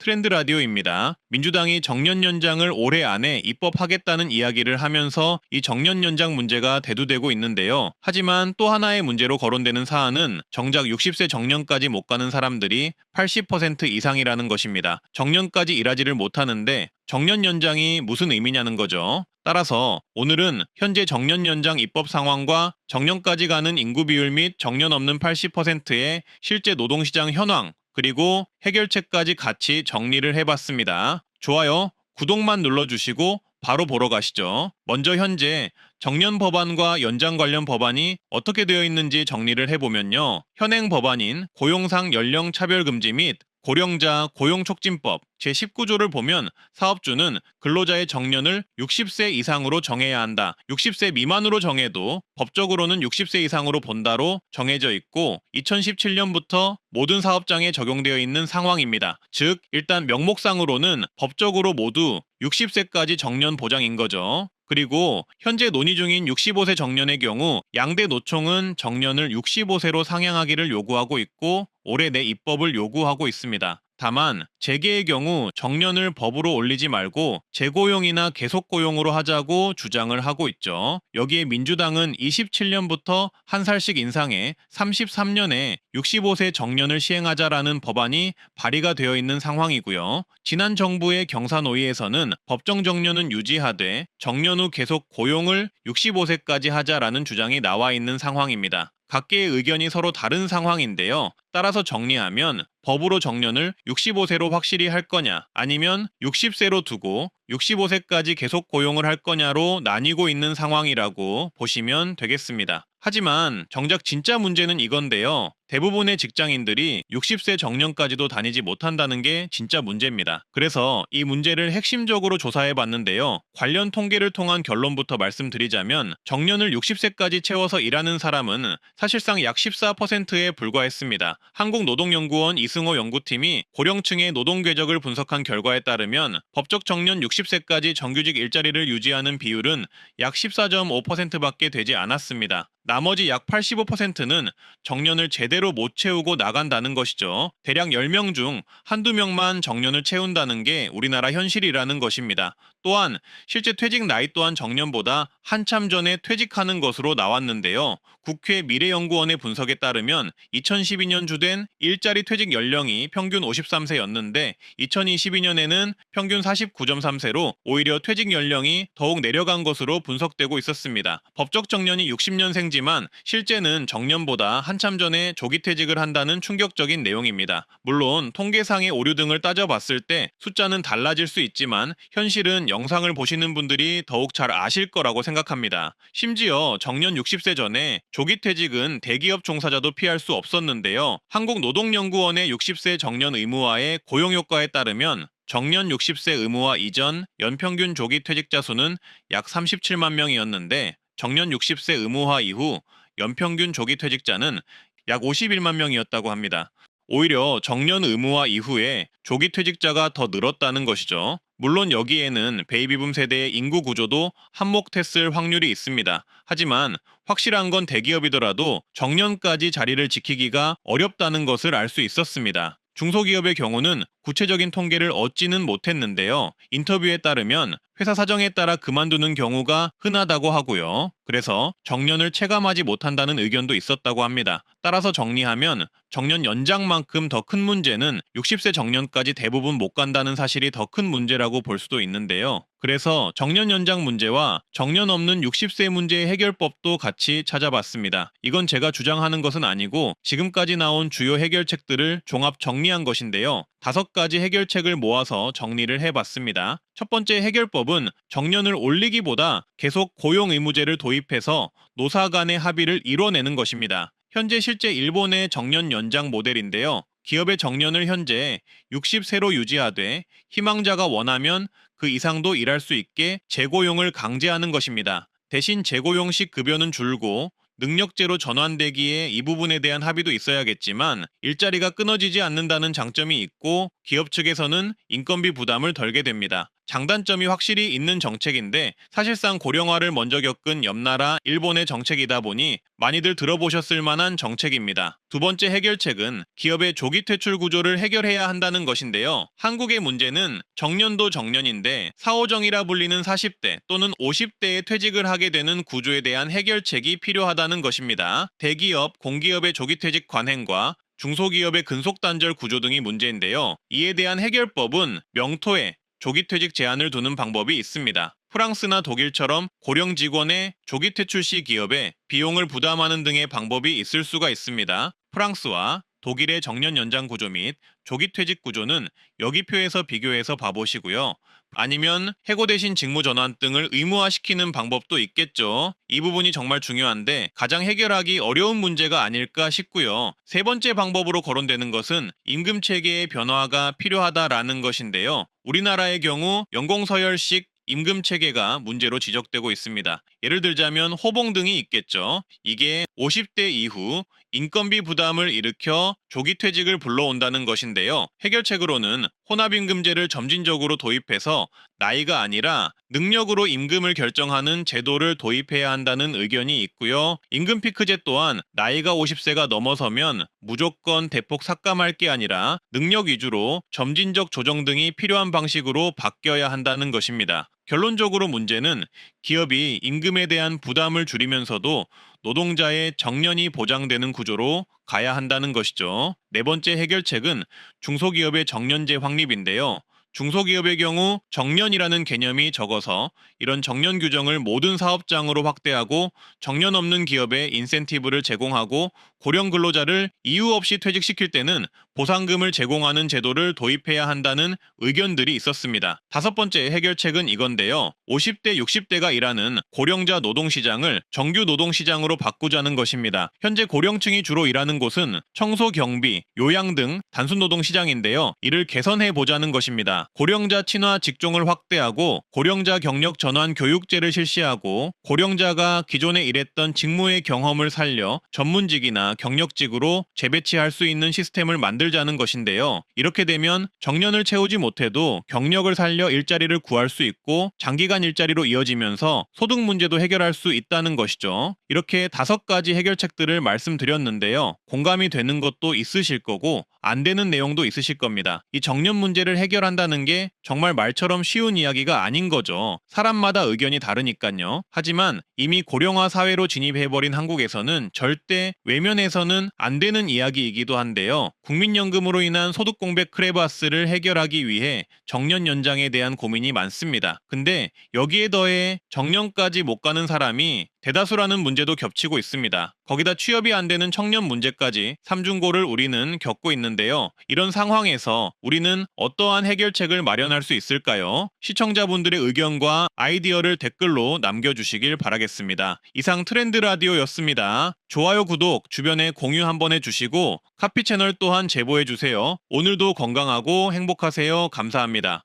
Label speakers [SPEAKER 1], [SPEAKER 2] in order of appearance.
[SPEAKER 1] 트렌드 라디오입니다. 민주당이 정년 연장을 올해 안에 입법하겠다는 이야기를 하면서 이 정년 연장 문제가 대두되고 있는데요. 하지만 또 하나의 문제로 거론되는 사안은 정작 60세 정년까지 못 가는 사람들이 80% 이상이라는 것입니다. 정년까지 일하지를 못하는데 정년 연장이 무슨 의미냐는 거죠. 따라서 오늘은 현재 정년 연장 입법 상황과 정년까지 가는 인구 비율 및 정년 없는 80%의 실제 노동시장 현황, 그리고 해결책까지 같이 정리를 해봤습니다. 좋아요, 구독만 눌러주시고 바로 보러 가시죠. 먼저 현재 정년 법안과 연장 관련 법안이 어떻게 되어 있는지 정리를 해보면요. 현행 법안인 고용상 연령 차별금지 및 고령자 고용촉진법 제19조를 보면 사업주는 근로자의 정년을 60세 이상으로 정해야 한다. 60세 미만으로 정해도 법적으로는 60세 이상으로 본다로 정해져 있고 2017년부터 모든 사업장에 적용되어 있는 상황입니다. 즉, 일단 명목상으로는 법적으로 모두 60세까지 정년 보장인 거죠. 그리고 현재 논의 중인 65세 정년의 경우 양대 노총은 정년을 65세로 상향하기를 요구하고 있고 올해 내 입법을 요구하고 있습니다. 다만 재계의 경우 정년을 법으로 올리지 말고 재고용이나 계속고용으로 하자고 주장을 하고 있죠. 여기에 민주당은 27년부터 한 살씩 인상해 33년에 65세 정년을 시행하자라는 법안이 발의가 되어 있는 상황이고요. 지난 정부의 경사노위에서는 법정 정년은 유지하되 정년 후 계속 고용을 65세까지 하자라는 주장이 나와 있는 상황입니다. 각계의 의견이 서로 다른 상황인데요. 따라서 정리하면 법으로 정년을 65세로 확실히 할 거냐, 아니면 60세로 두고 65세까지 계속 고용을 할 거냐로 나뉘고 있는 상황이라고 보시면 되겠습니다. 하지만 정작 진짜 문제는 이건데요. 대부분의 직장인들이 60세 정년까지도 다니지 못한다는 게 진짜 문제입니다. 그래서 이 문제를 핵심적으로 조사해 봤는데요. 관련 통계를 통한 결론부터 말씀드리자면 정년을 60세까지 채워서 일하는 사람은 사실상 약 14%에 불과했습니다. 한국노동연구원 이승호 연구팀이 고령층의 노동 궤적을 분석한 결과에 따르면 법적 정년 60세까지 정규직 일자리를 유지하는 비율은 약 14.5%밖에 되지 않았습니다. 나머지 약 85%는 정년을 제대로 못 채우고 나간다는 것이죠. 대략 10명 중 한두 명만 정년을 채운다는 게 우리나라 현실이라는 것입니다. 또한 실제 퇴직 나이 또한 정년보다 한참 전에 퇴직하는 것으로 나왔는데요. 국회 미래연구원의 분석에 따르면 2012년 주된 일자리 퇴직 연령이 평균 53세였는데 2022년에는 평균 49.3세로 오히려 퇴직 연령이 더욱 내려간 것으로 분석되고 있었습니다. 법적 정년이 60년생지만 실제는 정년보다 한참 전에 조기 퇴직을 한다는 충격적인 내용입니다. 물론 통계상의 오류 등을 따져봤을 때 숫자는 달라질 수 있지만 현실은 영상을 보시는 분들이 더욱 잘 아실 거라고 생각합니다. 심지어 정년 60세 전에 조기 퇴직은 대기업 종사자도 피할 수 없었는데요. 한국노동연구원의 60세 정년 의무화의 고용효과에 따르면 정년 60세 의무화 이전 연평균 조기 퇴직자 수는 약 37만 명이었는데 정년 60세 의무화 이후 연평균 조기 퇴직자는 약 51만 명이었다고 합니다. 오히려 정년 의무화 이후에 조기 퇴직자가 더 늘었다는 것이죠. 물론 여기에는 베이비붐 세대의 인구 구조도 한몫했을 확률이 있습니다. 하지만 확실한 건 대기업이더라도 정년까지 자리를 지키기가 어렵다는 것을 알 수 있었습니다. 중소기업의 경우는 구체적인 통계를 얻지는 못했는데요. 인터뷰에 따르면 회사 사정에 따라 그만두는 경우가 흔하다고 하고요. 그래서 정년을 체감하지 못한다는 의견도 있었다고 합니다. 따라서 정리하면 정년 연장만큼 더 큰 문제는 60세 정년까지 대부분 못 간다는 사실이 더 큰 문제라고 볼 수도 있는데요. 그래서 정년 연장 문제와 정년 없는 60세 문제의 해결법도 같이 찾아봤습니다. 이건 제가 주장하는 것은 아니고 지금까지 나온 주요 해결책들을 종합 정리한 것인데요. 5가지 해결책을 모아서 정리를 해봤습니다. 첫 번째 해결법은 정년을 올리기보다 계속 고용 의무제를 도입해서 노사 간의 합의를 이뤄내는 것입니다. 현재 실제 일본의 정년 연장 모델인데요. 기업의 정년을 현재 60세로 유지하되 희망자가 원하면 그 이상도 일할 수 있게 재고용을 강제하는 것입니다. 대신 재고용식 급여는 줄고 능력제로 전환되기에 이 부분에 대한 합의도 있어야겠지만 일자리가 끊어지지 않는다는 장점이 있고 기업 측에서는 인건비 부담을 덜게 됩니다. 장단점이 확실히 있는 정책인데 사실상 고령화를 먼저 겪은 옆나라 일본의 정책이다 보니 많이들 들어보셨을 만한 정책입니다. 두 번째 해결책은 기업의 조기 퇴출 구조를 해결해야 한다는 것인데요. 한국의 문제는 정년도 정년인데 사오정이라 불리는 40대 또는 50대에 퇴직을 하게 되는 구조에 대한 해결책이 필요하다는 것입니다. 대기업, 공기업의 조기 퇴직 관행과 중소기업의 근속단절 구조 등이 문제인데요. 이에 대한 해결법은 명토에 조기퇴직 제한을 두는 방법이 있습니다. 프랑스나 독일처럼 고령 직원의 조기퇴출 시 기업에 비용을 부담하는 등의 방법이 있을 수가 있습니다. 프랑스와 독일의 정년 연장 구조 및 조기퇴직 구조는 여기 표에서 비교해서 봐보시고요. 아니면 해고 대신 직무 전환 등을 의무화시키는 방법도 있겠죠. 이 부분이 정말 중요한데 가장 해결하기 어려운 문제가 아닐까 싶고요. 세 번째 방법으로 거론되는 것은 임금 체계의 변화가 필요하다라는 것인데요. 우리나라의 경우 연공서열식 임금 체계가 문제로 지적되고 있습니다. 예를 들자면 호봉 등이 있겠죠. 이게 50대 이후 인건비 부담을 일으켜 조기 퇴직을 불러온다는 것인데요. 해결책으로는 혼합임금제를 점진적으로 도입해서 나이가 아니라 능력으로 임금을 결정하는 제도를 도입해야 한다는 의견이 있고요. 임금 피크제 또한 나이가 50세가 넘어서면 무조건 대폭 삭감할 게 아니라 능력 위주로 점진적 조정 등이 필요한 방식으로 바뀌어야 한다는 것입니다. 결론적으로 문제는 기업이 임금에 대한 부담을 줄이면서도 노동자의 정년이 보장되는 구조로 가야 한다는 것이죠. 네 번째 해결책은 중소기업의 정년제 확립인데요. 중소기업의 경우 정년이라는 개념이 적어서 이런 정년 규정을 모든 사업장으로 확대하고 정년 없는 기업에 인센티브를 제공하고 고령 근로자를 이유 없이 퇴직시킬 때는 보상금을 제공하는 제도를 도입해야 한다는 의견들이 있었습니다. 다섯 번째 해결책은 이건데요. 50대, 60대가 일하는 고령자 노동시장을 정규 노동시장으로 바꾸자는 것입니다. 현재 고령층이 주로 일하는 곳은 청소, 경비, 요양 등 단순 노동시장인데요. 이를 개선해 보자는 것입니다. 고령자 친화 직종을 확대하고 고령자 경력 전환 교육제를 실시하고 고령자가 기존에 일했던 직무의 경험을 살려 전문직이나 경력직으로 재배치할 수 있는 시스템을 만들자는 것인데요. 이렇게 되면 정년을 채우지 못해도 경력을 살려 일자리를 구할 수 있고 장기간 일자리로 이어지면서 소득 문제도 해결할 수 있다는 것이죠. 이렇게 5가지 해결책들을 말씀드렸는데요. 공감이 되는 것도 있으실 거고 안 되는 내용도 있으실 겁니다. 이 정년 문제를 해결한다는 게 정말 말처럼 쉬운 이야기가 아닌 거죠. 사람마다 의견이 다르니까요. 하지만 이미 고령화 사회로 진입해버린 한국에서는 절대 외면해서는 안 되는 이야기이기도 한데요. 국민연금으로 인한 소득 공백 크레바스를 해결하기 위해 정년 연장에 대한 고민이 많습니다. 근데 여기에 더해 정년까지 못 가는 사람이 대다수라는 문제도 겹치고 있습니다. 거기다 취업이 안 되는 청년 문제까지 삼중고를 우리는 겪고 있는데요. 이런 상황에서 우리는 어떠한 해결책을 마련할 수 있을까요? 시청자분들의 의견과 아이디어를 댓글로 남겨주시길 바라겠습니다. 이상 트렌드 라디오였습니다. 좋아요, 구독, 주변에 공유 한번 해주시고 카피 채널 또한 제보해주세요. 오늘도 건강하고 행복하세요. 감사합니다.